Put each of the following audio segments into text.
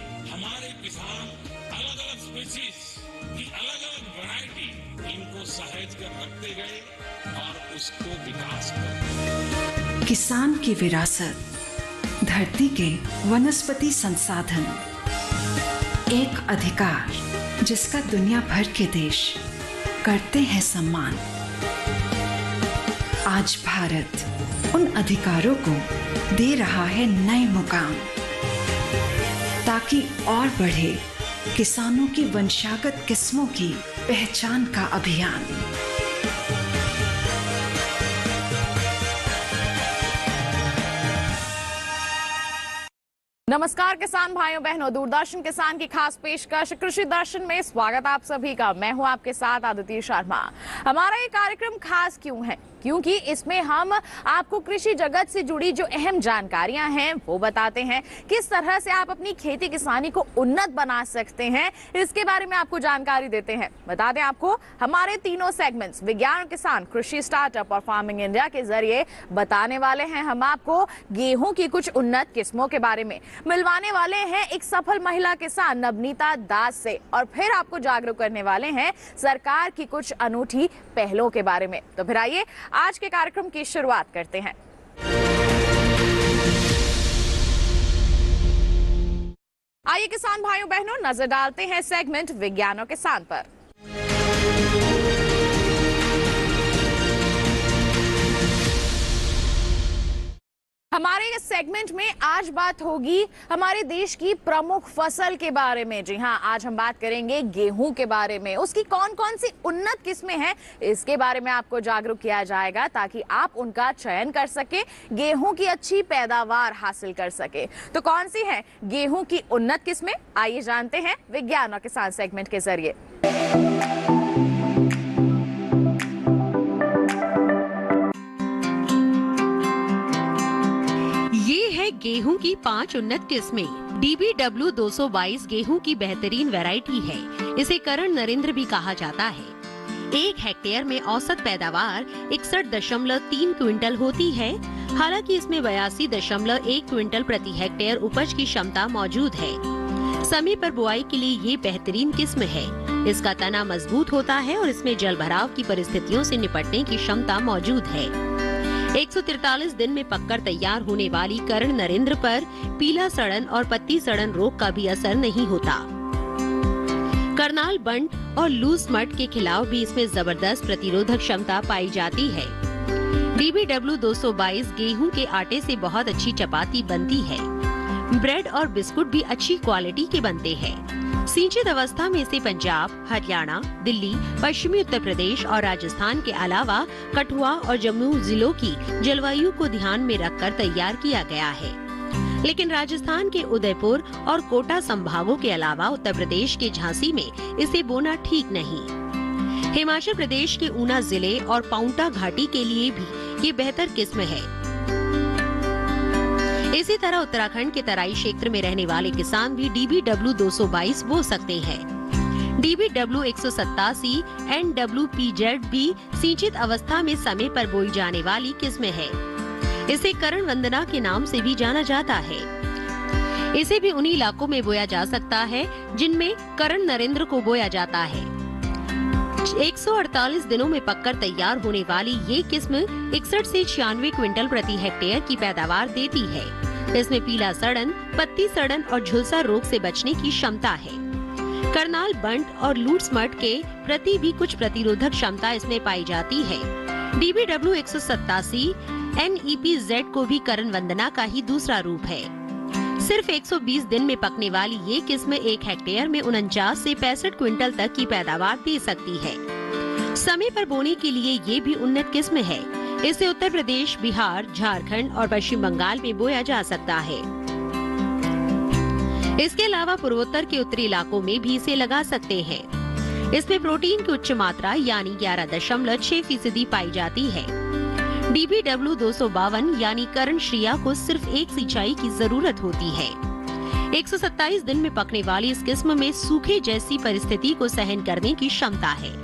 हमारे किसान अलग अलग स्पीशीज की अलग अलग वैरायटी इनको सहेज कर रखते गए और उसको विकास करते। किसान की विरासत, धरती के वनस्पति संसाधन, एक अधिकार जिसका दुनिया भर के देश करते हैं सम्मान। आज भारत उन अधिकारों को दे रहा है नए मुकाम, ताकि और बढ़े किसानों की वंशागत किस्मों की पहचान का अभियान। नमस्कार किसान भाइयों बहनों, दूरदर्शन किसान की खास पेशकश कृषि दर्शन में स्वागत आप सभी का। मैं हूं आपके साथ आदित्य शर्मा। हमारा ये कार्यक्रम खास क्यों है? क्योंकि इसमें हम आपको कृषि जगत से जुड़ी जो अहम जानकारियां हैं वो बताते हैं। किस तरह से आप अपनी खेती किसानी को उन्नत बना सकते हैं, इसके बारे में आपको जानकारी देते हैं। बता दें आपको, हमारे तीनों सेगमेंट्स विज्ञान किसान, कृषि स्टार्टअप और फार्मिंग इंडिया के जरिए बताने वाले हैं हम आपको गेहूं की कुछ उन्नत किस्मों के बारे में। मिलवाने वाले हैं एक सफल महिला किसान नवनीता दास से, और फिर आपको जागरूक करने वाले हैं सरकार की कुछ अनूठी पहलों के बारे में। तो फिर आइए आज के कार्यक्रम की शुरुआत करते हैं। आइए किसान भाइयों बहनों, नजर डालते हैं सेगमेंट विज्ञान और किसान पर। हमारे इस सेगमेंट में आज बात होगी हमारे देश की प्रमुख फसल के बारे में। जी हाँ, आज हम बात करेंगे गेहूं के बारे में। उसकी कौन कौन सी उन्नत किस्में हैं, इसके बारे में आपको जागरूक किया जाएगा, ताकि आप उनका चयन कर सके, गेहूं की अच्छी पैदावार हासिल कर सके। तो कौन सी है गेहूं की उन्नत किस्में, आइए जानते हैं विज्ञान और किसान सेगमेंट के जरिए। गेहूं की 5 उन्नत किस्में। DBW 222 गेहूं की बेहतरीन वैरायटी है। इसे करण नरेंद्र भी कहा जाता है। 1 हेक्टेयर में औसत पैदावार 61.3 क्विंटल होती है। हालांकि इसमें 82.1 क्विंटल प्रति हेक्टेयर उपज की क्षमता मौजूद है। समय पर बुआई के लिए ये बेहतरीन किस्म है। इसका तना मजबूत होता है और इसमें जल भराव की परिस्थितियों से निपटने की क्षमता मौजूद है। 143 दिन में पककर तैयार होने वाली करण नरेंद्र पर पीला सड़न और पत्ती सड़न रोग का भी असर नहीं होता। करनाल बंट और लूज स्मट के खिलाफ भी इसमें जबरदस्त प्रतिरोधक क्षमता पाई जाती है। DBW 222 गेहूं के आटे से बहुत अच्छी चपाती बनती है। ब्रेड और बिस्कुट भी अच्छी क्वालिटी के बनते हैं। सिंचित अवस्था में इसे पंजाब, हरियाणा, दिल्ली, पश्चिमी उत्तर प्रदेश और राजस्थान के अलावा कठुआ और जम्मू जिलों की जलवायु को ध्यान में रखकर तैयार किया गया है। लेकिन राजस्थान के उदयपुर और कोटा संभागों के अलावा उत्तर प्रदेश के झांसी में इसे बोना ठीक नहीं। हिमाचल प्रदेश के ऊना जिले और पाउंटा घाटी के लिए भी ये बेहतर किस्म है। इसी तरह उत्तराखंड के तराई क्षेत्र में रहने वाले किसान भी DBW 222 बो सकते हैं। DBW 187 NWPZ भी सिंचित अवस्था में समय पर बोई जाने वाली किस्म है। इसे करण वंदना के नाम से भी जाना जाता है। इसे भी उन्हीं इलाकों में बोया जा सकता है जिनमें करण नरेंद्र को बोया जाता है। 148 दिनों में पककर तैयार होने वाली ये किस्म 61 से 96 क्विंटल प्रति हेक्टेयर की पैदावार देती है। इसमें पीला सड़न, पत्ती सड़न और झुलसा रोग से बचने की क्षमता है। करनाल बंट और लूट स्मट के प्रति भी कुछ प्रतिरोधक क्षमता इसमें पाई जाती है। DBW 187 NEPZ को भी करण वंदना का ही दूसरा रूप है। सिर्फ 120 दिन में पकने वाली ये किस्म 1 हेक्टेयर में 49 से 65 क्विंटल तक की पैदावार दे सकती है। समय पर बोने के लिए ये भी उन्नत किस्म है। इसे उत्तर प्रदेश, बिहार, झारखंड और पश्चिम बंगाल में बोया जा सकता है। इसके अलावा पूर्वोत्तर के उत्तरी इलाकों में भी इसे लगा सकते हैं। इसमें प्रोटीन की उच्च मात्रा यानी 11.6% पाई जाती है। DBW 252 यानी करण श्रिया को सिर्फ 1 सिंचाई की जरूरत होती है। 127 दिन में पकने वाली इस किस्म में सूखे जैसी परिस्थिति को सहन करने की क्षमता है।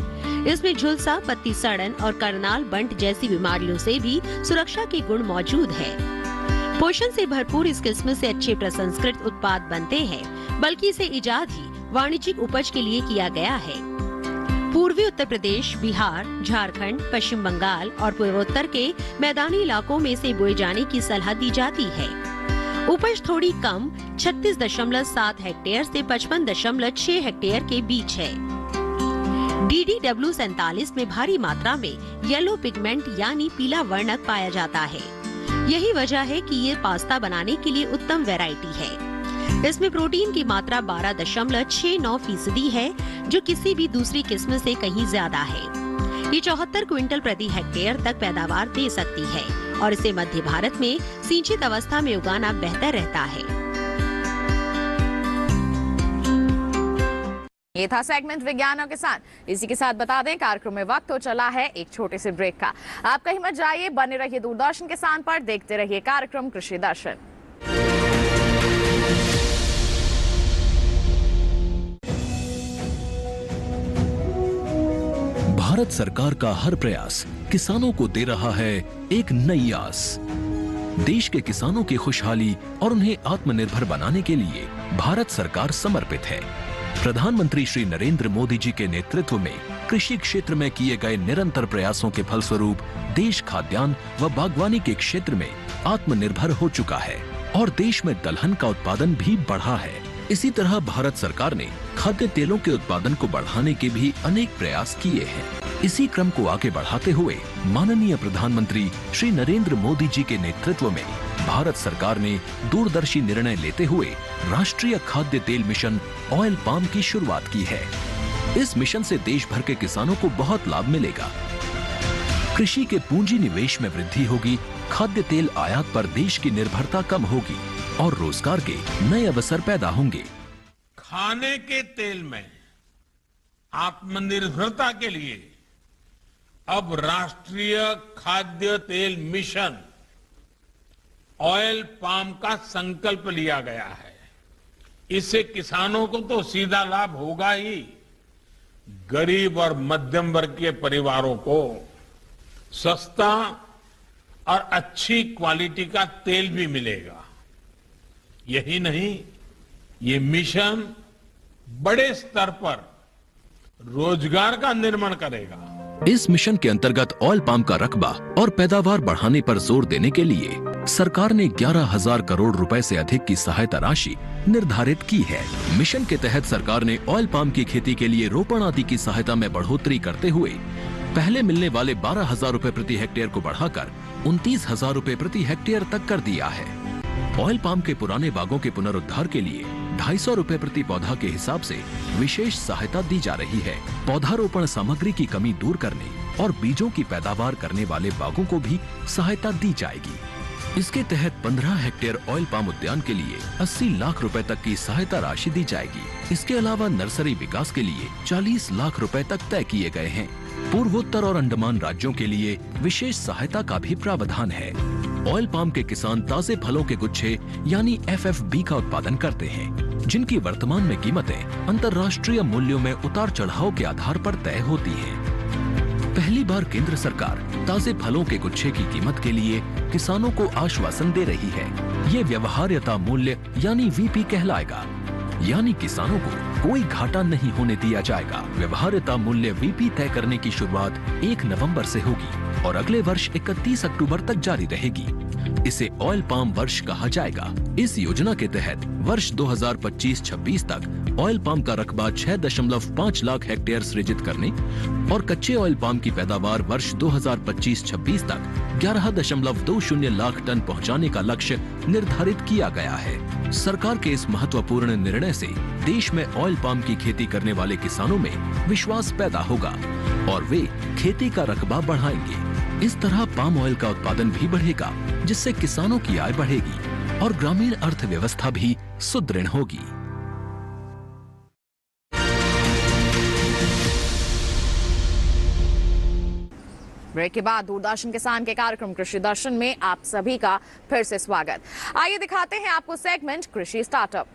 इसमें झुलसा, पत्ती सड़न और करनाल बंट जैसी बीमारियों से भी सुरक्षा के गुण मौजूद है। पोषण से भरपूर इस किस्म से अच्छे प्रसंस्कृत उत्पाद बनते हैं। बल्कि इसे इजाद ही वाणिज्यिक उपज के लिए किया गया है। पूर्वी उत्तर प्रदेश, बिहार, झारखंड, पश्चिम बंगाल और पूर्वोत्तर के मैदानी इलाकों में इसे बोए जाने की सलाह दी जाती है। उपज थोड़ी कम 36.7 हेक्टेयर से 55.6 हेक्टेयर के बीच है। DDW 47 में भारी मात्रा में येलो पिगमेंट यानी पीला वर्णक पाया जाता है। यही वजह है कि ये पास्ता बनाने के लिए उत्तम वैरायटी है। इसमें प्रोटीन की मात्रा 12.69% है, जो किसी भी दूसरी किस्म से कहीं ज्यादा है। ये 74 क्विंटल प्रति हेक्टेयर तक पैदावार दे सकती है और इसे मध्य भारत में सिंचित अवस्था में उगाना बेहतर रहता है। ये था सेगमेंट विज्ञान और किसान। इसी के साथ बता दें कार्यक्रम में वक्त हो चला है एक छोटे से ब्रेक का। आप कहीं मत जाइए, बने रहिए दूरदर्शन किसान पर, देखते रहिए कार्यक्रम कृषि दर्शन। भारत सरकार का हर प्रयास किसानों को दे रहा है एक नई आस। देश के किसानों की खुशहाली और उन्हें आत्मनिर्भर बनाने के लिए भारत सरकार समर्पित है। प्रधानमंत्री श्री नरेंद्र मोदी जी के नेतृत्व में कृषि क्षेत्र में किए गए निरंतर प्रयासों के फलस्वरूप देश खाद्यान्न व बागवानी के क्षेत्र में आत्मनिर्भर हो चुका है और देश में दलहन का उत्पादन भी बढ़ा है। इसी तरह भारत सरकार ने खाद्य तेलों के उत्पादन को बढ़ाने के भी अनेक प्रयास किए हैं। इसी क्रम को आगे बढ़ाते हुए माननीय प्रधानमंत्री श्री नरेंद्र मोदी जी के नेतृत्व में भारत सरकार ने दूरदर्शी निर्णय लेते हुए राष्ट्रीय खाद्य तेल मिशन ऑयल पाम की शुरुआत की है। इस मिशन से देश भर के किसानों को बहुत लाभ मिलेगा। कृषि के पूंजी निवेश में वृद्धि होगी, खाद्य तेल आयात पर देश की निर्भरता कम होगी और रोजगार के नए अवसर पैदा होंगे। खाने के तेल में आत्मनिर्भरता के लिए अब राष्ट्रीय खाद्य तेल मिशन ऑयल पाम का संकल्प लिया गया है। इससे किसानों को तो सीधा लाभ होगा ही, गरीब और मध्यम वर्ग के परिवारों को सस्ता और अच्छी क्वालिटी का तेल भी मिलेगा। यही नहीं, ये मिशन बड़े स्तर पर रोजगार का निर्माण करेगा। इस मिशन के अंतर्गत ऑयल पाम का रकबा और पैदावार बढ़ाने पर जोर देने के लिए सरकार ने 11,000 करोड़ रुपए से अधिक की सहायता राशि निर्धारित की है। मिशन के तहत सरकार ने ऑयल पाम की खेती के लिए रोपण आदि की सहायता में बढ़ोतरी करते हुए पहले मिलने वाले 12,000 रुपए प्रति हेक्टेयर को बढ़ाकर 29,000 रुपए प्रति हेक्टेयर तक कर दिया है। ऑयल पाम के पुराने बागों के पुनरुद्धार के लिए 250 रुपए प्रति पौधा के हिसाब से विशेष सहायता दी जा रही है। पौधारोपण सामग्री की कमी दूर करने और बीजों की पैदावार करने वाले बागों को भी सहायता दी जाएगी। इसके तहत 15 हेक्टेयर ऑयल पाम उद्यान के लिए 80 लाख रुपए तक की सहायता राशि दी जाएगी। इसके अलावा नर्सरी विकास के लिए 40 लाख रुपए तक तय किए गए हैं। पूर्वोत्तर और अंडमान राज्यों के लिए विशेष सहायता का भी प्रावधान है। ऑयल पाम के किसान ताजे फलों के गुच्छे यानी FFB का उत्पादन करते हैं, जिनकी वर्तमान में कीमतें अंतर्राष्ट्रीय मूल्यों में उतार चढ़ाव के आधार पर तय होती हैं। पहली बार केंद्र सरकार ताजे फलों के गुच्छे की कीमत के लिए किसानों को आश्वासन दे रही है। ये व्यवहार्यता मूल्य यानी VP कहलाएगा, यानी किसानों को कोई घाटा नहीं होने दिया जाएगा। व्यवहार्यता मूल्य VP तय करने की शुरुआत 1 नवंबर से होगी और अगले वर्ष 31 अक्टूबर तक जारी रहेगी। इसे ऑयल पाम वर्ष कहा जाएगा। इस योजना के तहत वर्ष 2025-26 तक ऑयल पाम का रकबा 6.5 लाख हेक्टेयर सृजित करने और कच्चे ऑयल पाम की पैदावार वर्ष 2025-26 तक 11.20 लाख टन पहुंचाने का लक्ष्य निर्धारित किया गया है। सरकार के इस महत्वपूर्ण निर्णय से देश में ऑयल पाम की खेती करने वाले किसानों में विश्वास पैदा होगा और वे खेती का रकबा बढ़ाएंगे। इस तरह पाम ऑयल का उत्पादन भी बढ़ेगा, जिससे किसानों की आय बढ़ेगी और ग्रामीण अर्थव्यवस्था भी सुदृढ़ होगी। ब्रेक के बाद दूरदर्शन किसान के कार्यक्रम कृषि दर्शन में आप सभी का फिर से स्वागत। आइए दिखाते हैं आपको सेगमेंट कृषि स्टार्टअप।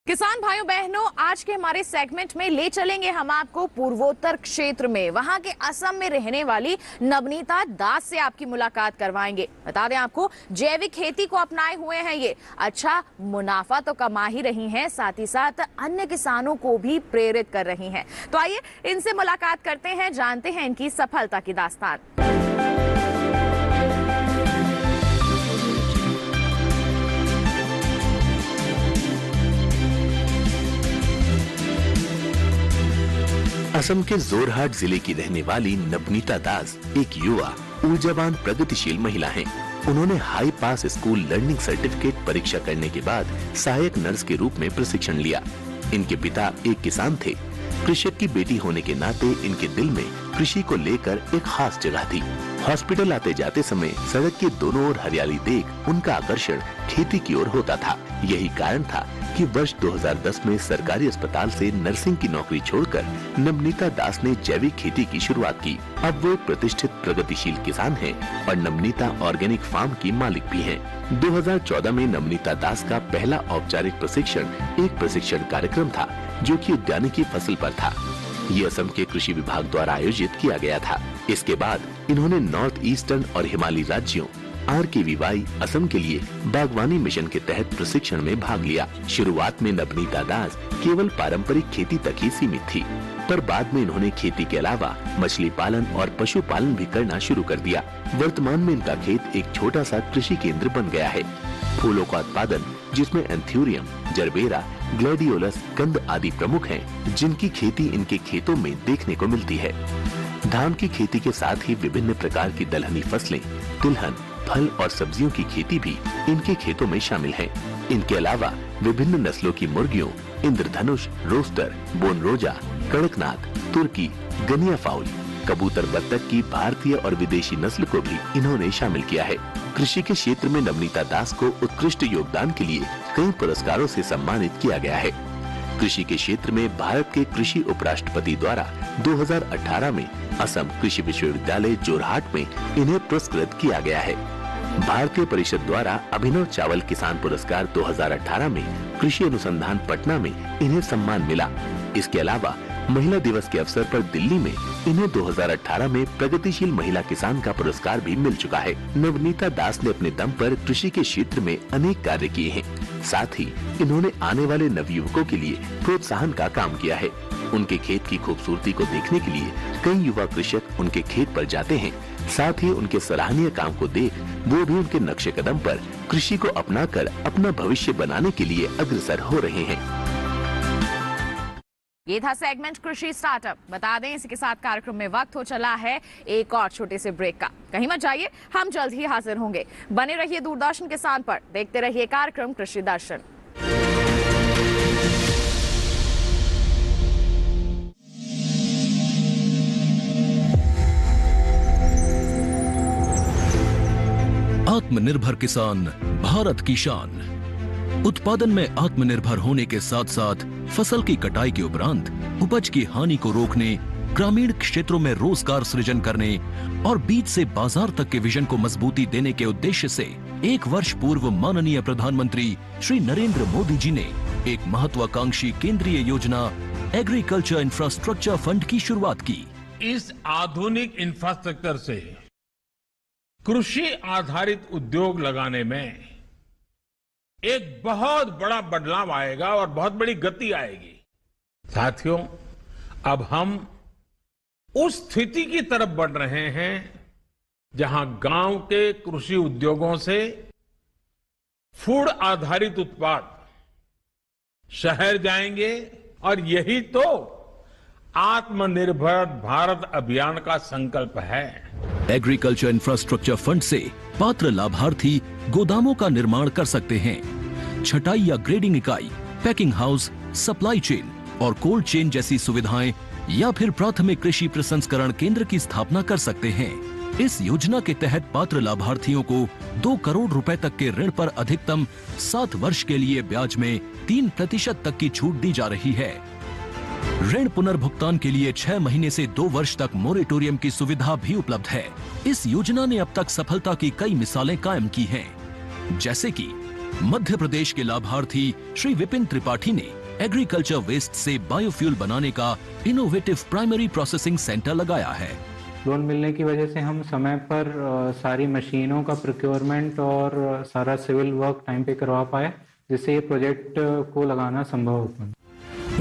किसान भाइयों बहनों, आज के हमारे सेगमेंट में ले चलेंगे हम आपको पूर्वोत्तर क्षेत्र में। वहां के असम में रहने वाली नवनीता दास से आपकी मुलाकात करवाएंगे। बता दें आपको, जैविक खेती को अपनाए हुए हैं ये। अच्छा मुनाफा तो कमा ही रही हैं, साथ ही साथ अन्य किसानों को भी प्रेरित कर रही हैं। तो आइए इनसे मुलाकात करते हैं, जानते हैं इनकी सफलता की दास्तान। असम के जोरहाट जिले की रहने वाली नवनीता दास एक युवा ऊर्जावान प्रगतिशील महिला हैं। उन्होंने high pass school learning certificate परीक्षा करने के बाद सहायक नर्स के रूप में प्रशिक्षण लिया। इनके पिता एक किसान थे। कृषक की बेटी होने के नाते इनके दिल में कृषि को लेकर एक खास जगह थी। हॉस्पिटल आते जाते समय सड़क के दोनों ओर हरियाली देख उनका आकर्षण खेती की ओर होता था। यही कारण था कि वर्ष 2010 में सरकारी अस्पताल से नर्सिंग की नौकरी छोड़कर नवनीता दास ने जैविक खेती की शुरुआत की। अब वो एक प्रतिष्ठित प्रगतिशील किसान हैं और नवनीता ऑर्गेनिक फार्म की मालिक भी हैं। 2014 में नवनीता दास का पहला औपचारिक प्रशिक्षण एक प्रशिक्षण कार्यक्रम था जो कि उद्यानिकी फसल पर था। ये असम के कृषि विभाग द्वारा आयोजित किया गया था। इसके बाद इन्होंने नॉर्थ ईस्टर्न और हिमालयी राज्यों RKVY असम के लिए बागवानी मिशन के तहत प्रशिक्षण में भाग लिया। शुरुआत में नवनीता दास केवल पारंपरिक खेती तक ही सीमित थी, पर बाद में इन्होंने खेती के अलावा मछली पालन और पशुपालन भी करना शुरू कर दिया। वर्तमान में इनका खेत एक छोटा सा कृषि केंद्र बन गया है। फूलों का उत्पादन, जिसमें एंथ्यूरियम, जरबेरा, ग्लैडियोलस, कंद आदि प्रमुख हैं, जिनकी खेती इनके खेतों में देखने को मिलती है। धान की खेती के साथ ही विभिन्न प्रकार की दलहनी फसलें, तिलहन, फल और सब्जियों की खेती भी इनके खेतों में शामिल है। इनके अलावा विभिन्न नस्लों की मुर्गियों, इंद्रधनुष, रोस्टर, बोनरोजा, कड़कनाथ, तुर्की, गनिया फाउल, कबूतर बत्तख की भारतीय और विदेशी नस्ल को भी इन्होंने शामिल किया है। कृषि के क्षेत्र में नवनीता दास को उत्कृष्ट योगदान के लिए कई पुरस्कारों से सम्मानित किया गया है। कृषि के क्षेत्र में भारत के कृषि उपराष्ट्रपति द्वारा 2018 में असम कृषि विश्वविद्यालय जोरहाट में इन्हें पुरस्कृत किया गया है। भारतीय परिषद द्वारा अभिनव चावल किसान पुरस्कार 2018 में कृषि अनुसंधान पटना में इन्हें सम्मान मिला। इसके अलावा महिला दिवस के अवसर पर दिल्ली में इन्हें 2018 में प्रगतिशील महिला किसान का पुरस्कार भी मिल चुका है। नवनीता दास ने अपने दम पर कृषि के क्षेत्र में अनेक कार्य किए हैं। साथ ही इन्होंने आने वाले नवयुवकों के लिए प्रोत्साहन का काम किया है। उनके खेत की खूबसूरती को देखने के लिए कई युवा कृषक उनके खेत पर जाते हैं। साथ ही उनके सराहनीय काम को देख वो भी उनके नक्शे कदम पर कृषि को अपनाकर अपना भविष्य बनाने के लिए अग्रसर हो रहे हैं। ये था सेगमेंट कृषि स्टार्टअप। बता दें इसी के साथ कार्यक्रम में वक्त हो चला है एक और छोटे से ब्रेक का। कहीं मत जाइए, हम जल्द ही हाजिर होंगे। बने रहिए दूरदर्शन किसान पर, देखते रहिए कार्यक्रम कृषि दर्शन। आत्मनिर्भर किसान भारत की शान। उत्पादन में आत्मनिर्भर होने के साथ साथ फसल की कटाई के उपरांत उपज की हानि को रोकने, ग्रामीण क्षेत्रों में रोजगार सृजन करने और बीज से बाजार तक के विजन को मजबूती देने के उद्देश्य से 1 वर्ष पूर्व माननीय प्रधानमंत्री श्री नरेंद्र मोदी जी ने एक महत्वाकांक्षी केंद्रीय योजना एग्रीकल्चर इंफ्रास्ट्रक्चर फंड की शुरुआत की। इस आधुनिक इंफ्रास्ट्रक्चर से कृषि आधारित उद्योग लगाने में एक बहुत बड़ा बदलाव आएगा और बहुत बड़ी गति आएगी। साथियों, अब हम उस स्थिति की तरफ बढ़ रहे हैं जहां गांव के कृषि उद्योगों से फूड आधारित उत्पाद शहर जाएंगे और यही तो आत्मनिर्भर भारत अभियान का संकल्प है। एग्रीकल्चर इंफ्रास्ट्रक्चर फंड से पात्र लाभार्थी गोदामों का निर्माण कर सकते हैं। छटाई या ग्रेडिंग इकाई, पैकिंग हाउस, सप्लाई चेन और कोल्ड चेन जैसी सुविधाएं या फिर प्राथमिक कृषि प्रसंस्करण केंद्र की स्थापना कर सकते हैं। इस योजना के तहत पात्र लाभार्थियों को 2 करोड़ रुपए तक के ऋण पर अधिकतम 7 वर्ष के लिए ब्याज में 3% तक की छूट दी जा रही है। ऋण पुनर्भुगतान के लिए 6 महीने से 2 वर्ष तक मोरेटोरियम की सुविधा भी उपलब्ध है। इस योजना ने अब तक सफलता की कई मिसालें कायम की हैं, जैसे कि मध्य प्रदेश के लाभार्थी श्री विपिन त्रिपाठी ने एग्रीकल्चर वेस्ट से बायोफ्यूल बनाने का इनोवेटिव प्राइमरी प्रोसेसिंग सेंटर लगाया है। लोन मिलने की वजह से हम समय पर सारी मशीनों का प्रोक्योरमेंट और सारा सिविल वर्क टाइम पे करवा पाए, जिससे ये प्रोजेक्ट को लगाना संभव हो पाया।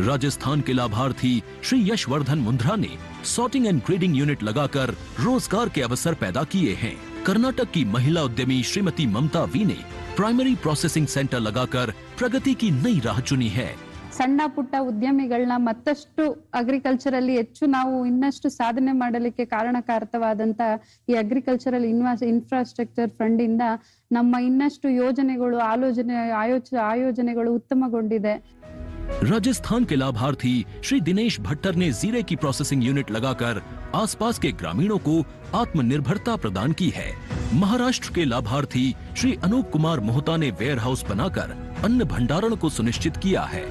राजस्थान के लाभार्थी श्री यशवर्धन मुंद्रा ने सॉर्टिंग एंड ग्रेडिंग यूनिट लगाकर रोजगार के अवसर पैदा किए हैं। कर्नाटक की महिला उद्यमी श्रीमती ममता वी ने प्राइमरी प्रोसेसिंग सेंटर लगाकर प्रगति की नई राह चुनी है। ಸಣ್ಣ ಪುಟ್ಟ ಉದ್ಯಮಿಗಳನ್ನ ಮತ್ತಷ್ಟು ಅಗ್ರಿಕಲ್ಚರಲ್ಲಿ ಹೆಚ್ಚು ನಾವು ಇನ್ನಷ್ಟು ಸಾಧನೆ ಮಾಡಲಿಕ್ಕೆ ಕಾರಣಕಾರಕವಾದಂತ ಈ ಅಗ್ರಿಕಲ್ಚರಲ್ ಇನ್ಫ್ರಾಸ್ಟ್ರಕ್ಚರ್ ಫಂಡ್ ಇಂದ ನಮ್ಮ ಇನ್ನಷ್ಟು ಯೋಜನೆಗಳು ಆಯೋಜನೆಗಳು ಉತ್ತಮಗೊಂಡಿದೆ। राजस्थान के लाभार्थी श्री दिनेश भट्टर ने जीरे की प्रोसेसिंग यूनिट लगाकर आसपास के ग्रामीणों को आत्मनिर्भरता प्रदान की है। महाराष्ट्र के लाभार्थी श्री अनूप कुमार मोहता ने वेयर हाउस बनाकर अन्न भंडारण को सुनिश्चित किया है।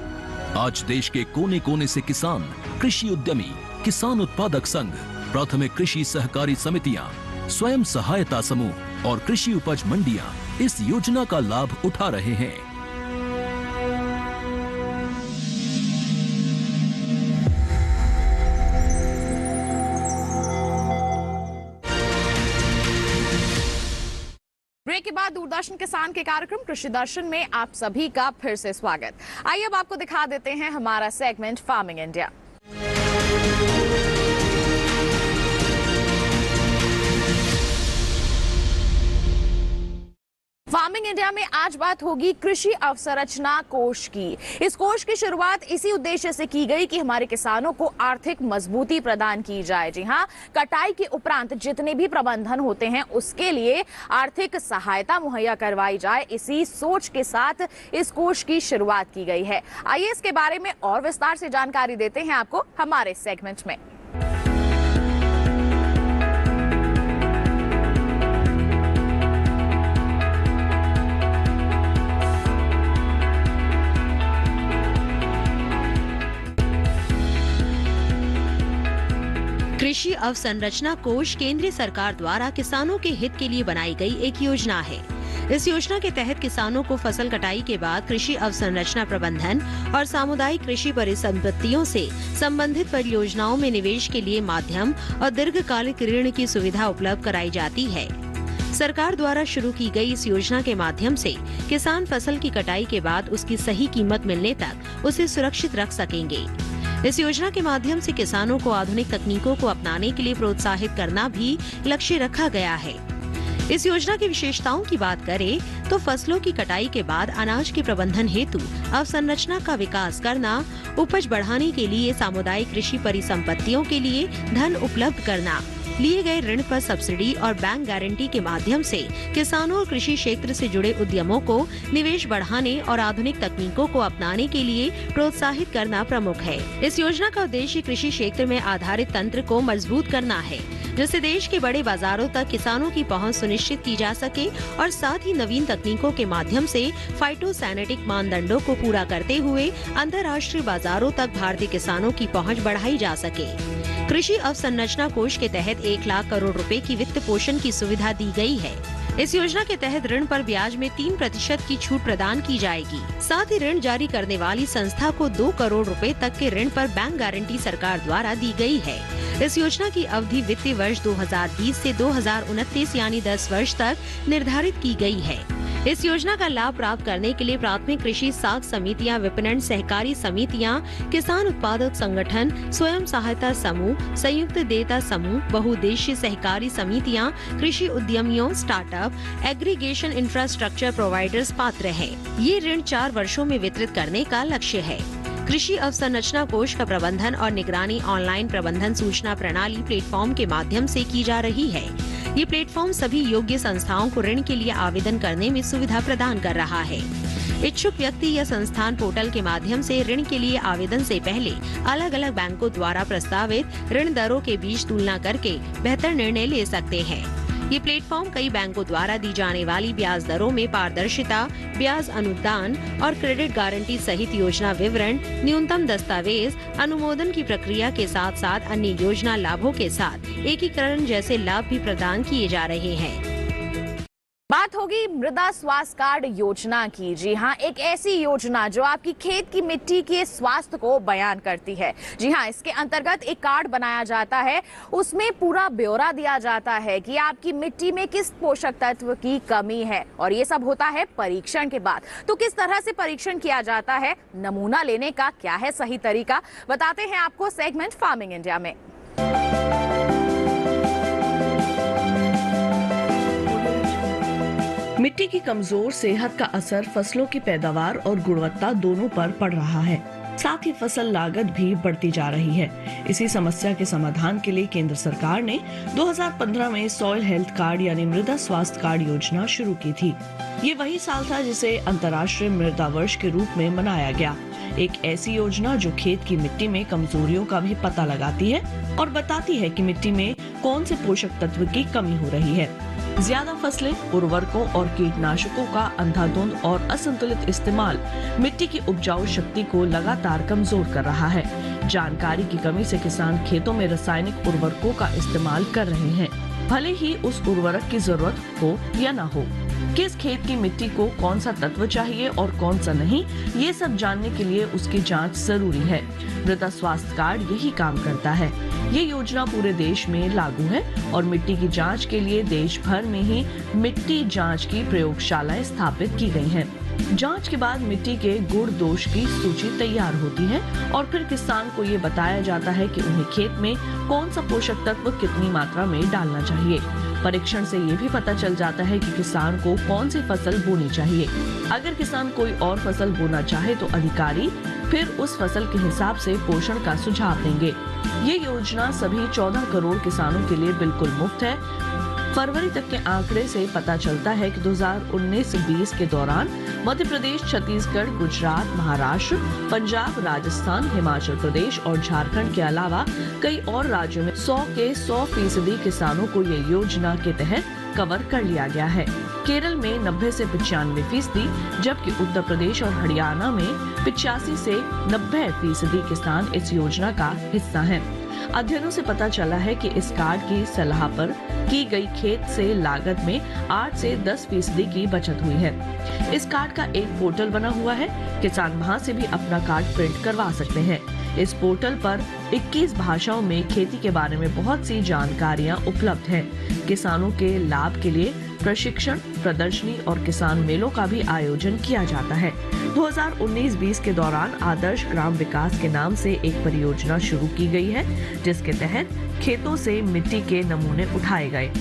आज देश के कोने कोने से किसान, कृषि उद्यमी, किसान उत्पादक संघ, प्राथमिक कृषि सहकारी समितियां, स्वयं सहायता समूह और कृषि उपज मंडियां इस योजना का लाभ उठा रहे हैं। ब्रेक के बाद दूरदर्शन किसान के कार्यक्रम कृषि दर्शन में आप सभी का फिर से स्वागत। आइए अब आपको दिखा देते हैं हमारा segment farming India. Farming India में आज बात होगी कृषि अवसंरचना कोष की। इस कोष की शुरुआत इसी उद्देश्य से की गई कि हमारे किसानों को आर्थिक मजबूती प्रदान की जाए। जी हां, कटाई के उपरांत जितने भी प्रबंधन होते हैं उसके लिए आर्थिक सहायता मुहैया करवाई जाए, इसी सोच के साथ इस कोष की शुरुआत की गई है। आइए इसके बारे में और विस्तार से जानकारी देते हैं आपको हमारे सेगमेंट में। कृषि अवसंरचना कोष केंद्र सरकार द्वारा किसानों के हित के लिए बनाई गई एक योजना है। इस योजना के तहत किसानों को फसल कटाई के बाद कृषि अवसंरचना प्रबंधन और सामुदायिक कृषि परिसंपत्तियों से संबंधित परियोजनाओं में निवेश के लिए माध्यम और दीर्घकालिक ऋण की सुविधा उपलब्ध कराई जाती है। सरकार द्वारा शुरू की गई इस योजना के माध्यम से किसान फसल की कटाई के बाद उसकी सही कीमत मिलने तक उसे सुरक्षित रख सकेंगे। इस योजना के माध्यम से किसानों को आधुनिक तकनीकों को अपनाने के लिए प्रोत्साहित करना भी लक्ष्य रखा गया है। इस योजना की विशेषताओं की बात करें तो फसलों की कटाई के बाद अनाज के प्रबंधन हेतु अवसंरचना का विकास करना, उपज बढ़ाने के लिए सामुदायिक कृषि परिसंपत्तियों के लिए धन उपलब्ध करना, लिए गए ऋण पर सब्सिडी और बैंक गारंटी के माध्यम से किसानों और कृषि क्षेत्र से जुड़े उद्यमों को निवेश बढ़ाने और आधुनिक तकनीकों को अपनाने के लिए प्रोत्साहित करना प्रमुख है। इस योजना का उद्देश्य कृषि क्षेत्र में आधारित तंत्र को मजबूत करना है, जिससे देश के बड़े बाजारों तक किसानों की पहुंच सुनिश्चित की जा सके और साथ ही नवीन तकनीकों के माध्यम से फाइटोसैनिटिक मानदंडों को पूरा करते हुए अंतर्राष्ट्रीय बाजारों तक भारतीय किसानों की पहुंच बढ़ाई जा सके। कृषि अवसंरचना कोष के तहत 1 लाख करोड़ रुपए की वित्त पोषण की सुविधा दी गई है। इस योजना के तहत ऋण पर ब्याज में 3% की छूट प्रदान की जाएगी। साथ ही ऋण जारी करने वाली संस्था को 2 करोड़ रुपए तक के ऋण पर बैंक गारंटी सरकार द्वारा दी गई है। इस योजना की अवधि वित्तीय वर्ष 2020 से 2029 यानी 10 वर्ष तक निर्धारित की गई है। इस योजना का लाभ प्राप्त करने के लिए प्राथमिक कृषि साख समितियां, विपणन सहकारी समितियां, किसान उत्पादक संगठन, स्वयं सहायता समूह, संयुक्त देयता समूह, बहुउद्देशीय सहकारी समितियां, कृषि उद्यमियों, स्टार्टअप, एग्रीगेशन इंफ्रास्ट्रक्चर प्रोवाइडर्स पात्र हैं। ये ऋण 4 वर्षों में वितरित करने का लक्ष्य है। कृषि अवसंरचना कोष का प्रबंधन और निगरानी ऑनलाइन प्रबंधन सूचना प्रणाली प्लेटफॉर्म के माध्यम से की जा रही है। ये प्लेटफॉर्म सभी योग्य संस्थाओं को ऋण के लिए आवेदन करने में सुविधा प्रदान कर रहा है। इच्छुक व्यक्ति या संस्थान पोर्टल के माध्यम से ऋण के लिए आवेदन से पहले अलग अलग बैंकों द्वारा प्रस्तावित ऋण दरों के बीच तुलना करके बेहतर निर्णय ले सकते हैं। ये प्लेटफॉर्म कई बैंकों द्वारा दी जाने वाली ब्याज दरों में पारदर्शिता, ब्याज अनुदान और क्रेडिट गारंटी सहित योजना विवरण, न्यूनतम दस्तावेज, अनुमोदन की प्रक्रिया के साथ साथ अन्य योजना लाभों के साथ एकीकरण जैसे लाभ भी प्रदान किए जा रहे हैं। बात होगी मृदा स्वास्थ्य कार्ड योजना की। जी हाँ, एक ऐसी योजना जो आपकी खेत की मिट्टी के स्वास्थ्य को बयान करती है। जी हाँ, इसके अंतर्गत एक कार्ड बनाया जाता है, उसमें पूरा ब्यौरा दिया जाता है कि आपकी मिट्टी में किस पोषक तत्व की कमी है, और ये सब होता है परीक्षण के बाद। तो किस तरह से परीक्षण किया जाता है, नमूना लेने का क्या है सही तरीका, बताते हैं आपको सेगमेंट फार्मिंग इंडिया में। मिट्टी की कमजोर सेहत का असर फसलों की पैदावार और गुणवत्ता दोनों पर पड़ रहा है। साथ ही फसल लागत भी बढ़ती जा रही है। इसी समस्या के समाधान के लिए केंद्र सरकार ने 2015 में सॉइल हेल्थ कार्ड यानी मृदा स्वास्थ्य कार्ड योजना शुरू की थी। ये वही साल था जिसे अंतर्राष्ट्रीय मृदा वर्ष के रूप में मनाया गया। एक ऐसी योजना जो खेत की मिट्टी में कमजोरियों का भी पता लगाती है और बताती है कि मिट्टी में कौन से पोषक तत्व की कमी हो रही है। ज्यादा फसलें, उर्वरकों और कीटनाशकों का अंधाधुंध और असंतुलित इस्तेमाल मिट्टी की उपजाऊ शक्ति को लगातार कमजोर कर रहा है। जानकारी की कमी से किसान खेतों में रासायनिक उर्वरकों का इस्तेमाल कर रहे हैं, भले ही उस उर्वरक की जरूरत हो या न हो। किस खेत की मिट्टी को कौन सा तत्व चाहिए और कौन सा नहीं, ये सब जानने के लिए उसकी जांच जरूरी है। मृदा स्वास्थ्य कार्ड यही काम करता है। ये योजना पूरे देश में लागू है और मिट्टी की जांच के लिए देश भर में ही मिट्टी जांच की प्रयोगशालाएं स्थापित की गई हैं। जांच के बाद मिट्टी के गुण दोष की सूची तैयार होती है और फिर किसान को ये बताया जाता है कि उन्हें खेत में कौन सा पोषक तत्व कितनी मात्रा में डालना चाहिए। परीक्षण से ये भी पता चल जाता है कि किसान को कौन सी फसल बोनी चाहिए। अगर किसान कोई और फसल बोना चाहे तो अधिकारी फिर उस फसल के हिसाब से पोषण का सुझाव देंगे। ये योजना सभी 14 करोड़ किसानों के लिए बिल्कुल मुफ्त है। फरवरी तक के आंकड़े से पता चलता है कि 2019-20 के दौरान मध्य प्रदेश, छत्तीसगढ़, गुजरात, महाराष्ट्र, पंजाब, राजस्थान, हिमाचल प्रदेश और झारखंड के अलावा कई और राज्यों में 100 के 100% किसानों को ये योजना के तहत कवर कर लिया गया है। केरल में 90 से 95%, जबकि उत्तर प्रदेश और हरियाणा में 85 से 90% किसान इस योजना का हिस्सा हैं। अध्ययनों से पता चला है कि इस कार्ड की सलाह पर की गई खेत से लागत में 8 से 10% की बचत हुई है। इस कार्ड का एक पोर्टल बना हुआ है, किसान वहां से भी अपना कार्ड प्रिंट करवा सकते हैं। इस पोर्टल पर 21 भाषाओं में खेती के बारे में बहुत सी जानकारियां उपलब्ध हैं। किसानों के लाभ के लिए प्रशिक्षण, प्रदर्शनी और किसान मेलों का भी आयोजन किया जाता है। 2019-20 के दौरान आदर्श ग्राम विकास के नाम से एक परियोजना शुरू की गई है, जिसके तहत खेतों से मिट्टी के नमूने उठाए गए।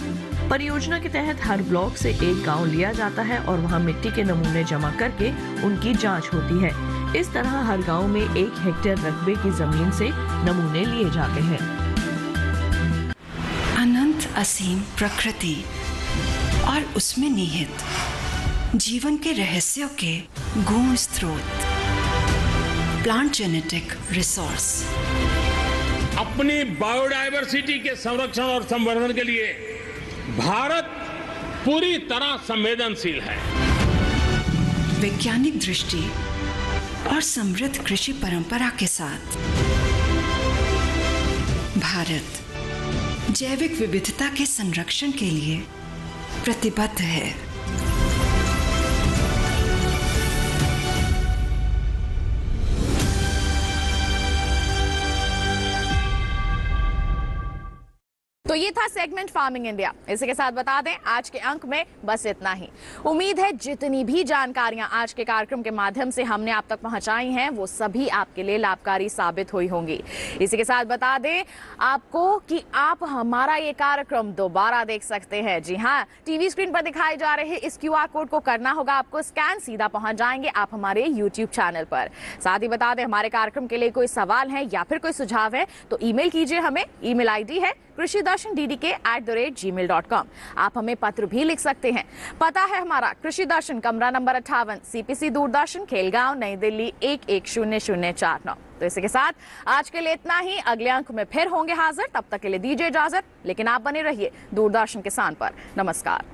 परियोजना के तहत हर ब्लॉक से एक गांव लिया जाता है और वहां मिट्टी के नमूने जमा करके उनकी जांच होती है। इस तरह हर गांव में 1 हेक्टेयर रकबे की जमीन से नमूने लिए जाते हैं। अनंत असीम प्रकृति और उसमें निहित जीवन के रहस्यों के गूढ़ स्रोत, प्लांट जेनेटिक रिसोर्स। अपनी बायोडायवर्सिटी के संरक्षण और संवर्धन के लिए भारत पूरी तरह संवेदनशील है। वैज्ञानिक दृष्टि और समृद्ध कृषि परंपरा के साथ भारत जैविक विविधता के संरक्षण के लिए प्रतिबद्ध है। तो ये था सेगमेंट फार्मिंग इंडिया। इसी के साथ बता दें आज के अंक में बस इतना ही। उम्मीद है जितनी भी जानकारियां आज के कार्यक्रम के माध्यम से हमने आप तक पहुंचाई हैं वो सभी आपके लिए लाभकारी साबित हुई होंगी। इसी के साथ बता दें आपको कि आप हमारा ये कार्यक्रम दोबारा देख सकते हैं। जी हाँ, टीवी स्क्रीन पर दिखाए जा रहे इस QR कोड को करना होगा आपको स्कैन, सीधा पहुंच जाएंगे आप हमारे YouTube चैनल पर। साथ ही बता दें हमारे कार्यक्रम के लिए कोई सवाल है या फिर कोई सुझाव है तो ईमेल कीजिए हमें। ईमेल ID है krishiddarshan@gmail.com। आप हमें पत्र भी लिख सकते हैं। पता है हमारा कृषि दर्शन, कमरा नंबर 58, CPC दूरदर्शन, खेलगांव, नई दिल्ली 110049। तो इसी के साथ आज के लिए इतना ही। अगले अंक में फिर होंगे हाजिर, तब तक के लिए दीजिए इजाजत, लेकिन आप बने रहिए दूरदर्शन किसान पर। नमस्कार।